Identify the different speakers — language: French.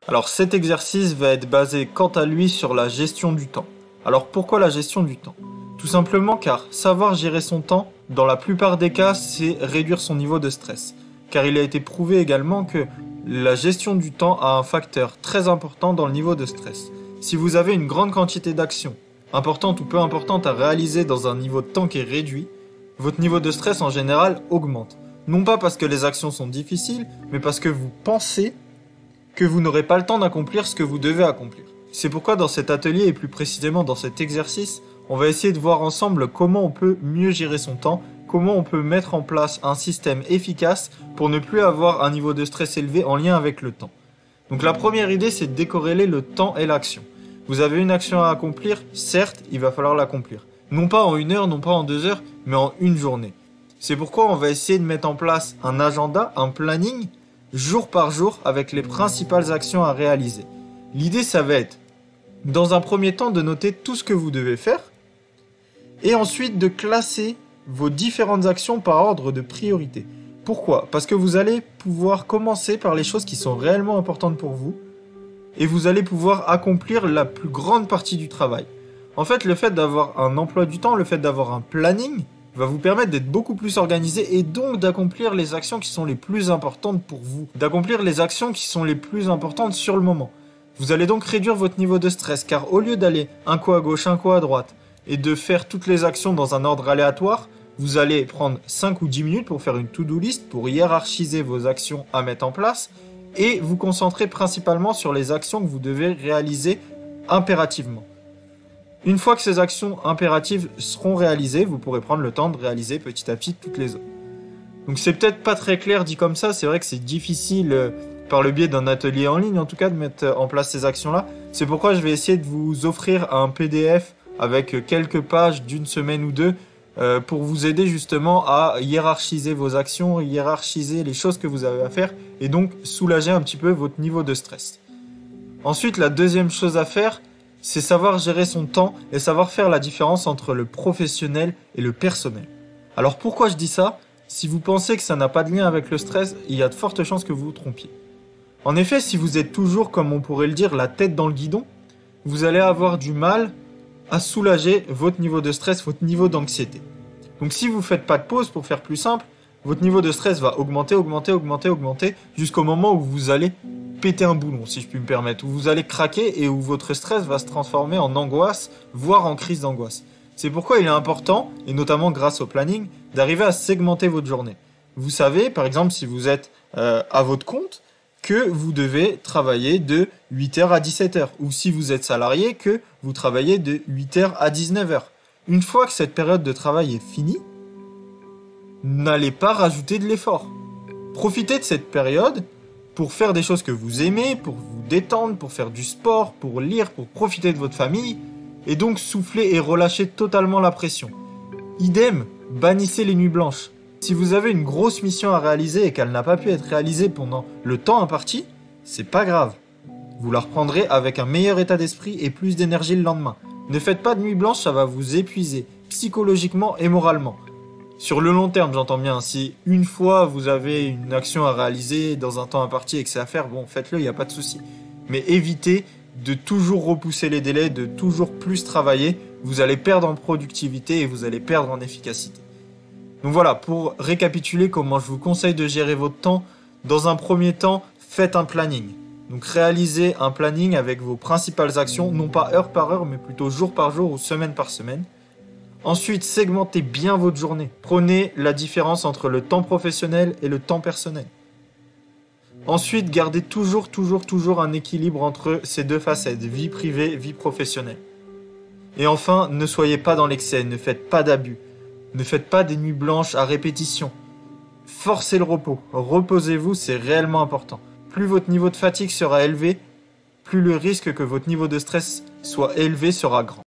Speaker 1: Alors cet exercice va être basé quant à lui sur la gestion du temps. Alors pourquoi la gestion du temps? Tout simplement car savoir gérer son temps, dans la plupart des cas, c'est réduire son niveau de stress. Car il a été prouvé également que la gestion du temps a un facteur très important dans le niveau de stress. Si vous avez une grande quantité d'actions, importantes ou peu importantes à réaliser dans un niveau de temps qui est réduit, votre niveau de stress en général augmente. Non pas parce que les actions sont difficiles, mais parce que vous pensez que vous n'aurez pas le temps d'accomplir ce que vous devez accomplir. C'est pourquoi dans cet atelier et plus précisément dans cet exercice, on va essayer de voir ensemble comment on peut mieux gérer son temps, comment on peut mettre en place un système efficace pour ne plus avoir un niveau de stress élevé en lien avec le temps. Donc la première idée, c'est de décorréler le temps et l'action. Vous avez une action à accomplir, certes, il va falloir l'accomplir. Non pas en 1 heure, non pas en 2 heures, mais en une journée. C'est pourquoi on va essayer de mettre en place un agenda, un planning, jour par jour, avec les principales actions à réaliser. L'idée, ça va être, dans un premier temps, de noter tout ce que vous devez faire, et ensuite de classer vos différentes actions par ordre de priorité. Pourquoi? Parce que vous allez pouvoir commencer par les choses qui sont réellement importantes pour vous, et vous allez pouvoir accomplir la plus grande partie du travail. En fait, le fait d'avoir un emploi du temps, le fait d'avoir un planning, va vous permettre d'être beaucoup plus organisé et donc d'accomplir les actions qui sont les plus importantes pour vous. D'accomplir les actions qui sont les plus importantes sur le moment. Vous allez donc réduire votre niveau de stress car au lieu d'aller un coup à gauche, un coup à droite et de faire toutes les actions dans un ordre aléatoire, vous allez prendre 5 ou 10 minutes pour faire une to-do list, pour hiérarchiser vos actions à mettre en place et vous concentrer principalement sur les actions que vous devez réaliser impérativement. Une fois que ces actions impératives seront réalisées, vous pourrez prendre le temps de réaliser petit à petit toutes les autres. Donc c'est peut-être pas très clair dit comme ça, c'est vrai que c'est difficile par le biais d'un atelier en ligne en tout cas de mettre en place ces actions-là. C'est pourquoi je vais essayer de vous offrir un PDF avec quelques pages d'une semaine ou deux pour vous aider justement à hiérarchiser vos actions, hiérarchiser les choses que vous avez à faire et donc soulager un petit peu votre niveau de stress. Ensuite, la deuxième chose à faire, c'est savoir gérer son temps et savoir faire la différence entre le professionnel et le personnel. Alors pourquoi je dis ça? Si vous pensez que ça n'a pas de lien avec le stress, il y a de fortes chances que vous vous trompiez. En effet, si vous êtes toujours, comme on pourrait le dire, la tête dans le guidon, vous allez avoir du mal à soulager votre niveau de stress, votre niveau d'anxiété. Donc si vous ne faites pas de pause, pour faire plus simple, votre niveau de stress va augmenter jusqu'au moment où vous allez péter un boulon, si je puis me permettre, où vous allez craquer et où votre stress va se transformer en angoisse, voire en crise d'angoisse. C'est pourquoi il est important, et notamment grâce au planning, d'arriver à segmenter votre journée. Vous savez, par exemple, si vous êtes à votre compte, que vous devez travailler de 8h à 17h, ou si vous êtes salarié, que vous travaillez de 8h à 19h. Une fois que cette période de travail est finie, n'allez pas rajouter de l'effort. Profitez de cette période pour faire des choses que vous aimez, pour vous détendre, pour faire du sport, pour lire, pour profiter de votre famille, et donc souffler et relâcher totalement la pression. Idem, bannissez les nuits blanches. Si vous avez une grosse mission à réaliser et qu'elle n'a pas pu être réalisée pendant le temps imparti, c'est pas grave. Vous la reprendrez avec un meilleur état d'esprit et plus d'énergie le lendemain. Ne faites pas de nuit blanche, ça va vous épuiser, psychologiquement et moralement. Sur le long terme, j'entends bien, si une fois vous avez une action à réaliser dans un temps imparti et que c'est à faire, bon, faites-le, il n'y a pas de souci. Mais évitez de toujours repousser les délais, de toujours plus travailler, vous allez perdre en productivité et vous allez perdre en efficacité. Donc voilà, pour récapituler comment je vous conseille de gérer votre temps, dans un premier temps, faites un planning. Donc réalisez un planning avec vos principales actions, non pas heure par heure, mais plutôt jour par jour ou semaine par semaine. Ensuite, segmentez bien votre journée. Prenez la différence entre le temps professionnel et le temps personnel. Ensuite, gardez toujours un équilibre entre ces deux facettes, vie privée, vie professionnelle. Et enfin, ne soyez pas dans l'excès, ne faites pas d'abus. Ne faites pas des nuits blanches à répétition. Forcez le repos. Reposez-vous, c'est réellement important. Plus votre niveau de fatigue sera élevé, plus le risque que votre niveau de stress soit élevé sera grand.